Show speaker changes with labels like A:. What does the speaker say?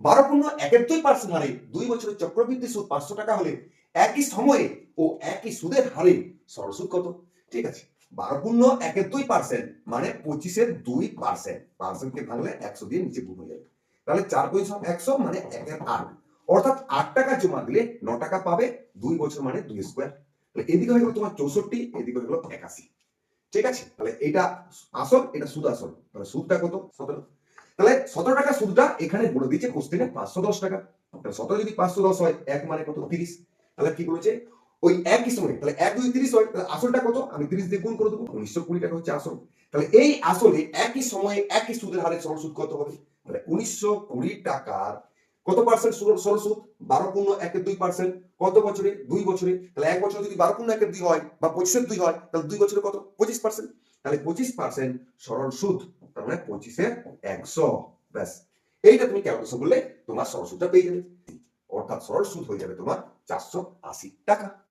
A: 12.71% হারে 2 বছরের চক্রবৃদ্ধি সুদ 500 টাকা হলে একই সময়ে ও একই সুদের হারে সরল সুদ কত? ঠিক আছে, 12.12% মানে 25/2%, পার্সেন্টকে ভাঙলে 100 দিয়ে নিচে গুণ হয়ে যাবে। তাহলে 4×100 মানে 1/8, অর্থাৎ 8 টাকা জমা দিলে 9 টাকা পাবে, 2 বছর মানে 2 স্কয়ার। তাহলে এদিকে হয়ে গেল তোমার 64, এদিকে হয়ে গেল 81। ঠিক আছে, তাহলে এটা আসল, এটা সুদ আসল। তাহলে সুদটা কত? 17। তাহলে 17 টাকা সুদটা এখানে বলে দিয়েছে কোশ্চেনে 510 টাকা। তাহলে 17 যদি 510 হয়, 1 মানে কত? 30। তাহলে কি বলেছে? ওই একই সময়, তাহলে 1 যদি 30 হয়, তাহলে আসলটা কত? আমি 30 দিয়ে গুণ করে দেবো, 1920 টাকা হচ্ছে আসল। তাহলে এই আসলে একই সময়ে একই সুদের হারে সরল সুদ কত হবে? তাহলে 1920 টাকার কত পার্সেন্ট সরল সুদ? 12.12%। কত বছরে? 2 বছরে। তাহলে 1 বছরে যদি 12.12 হয় বা 25/2 হয়, তাহলে 2 বছরে কত? 25%। তাহলে 25% সরল সুদ, তার মানে 25/100। ব্যাস, এইটা তুমি ক্যালকুলেশন করলে তোমার সরল সুদটা পেয়ে যাবে, অর্থাৎ সরল সুদ হয়ে যাবে তোমার 480 টাকা।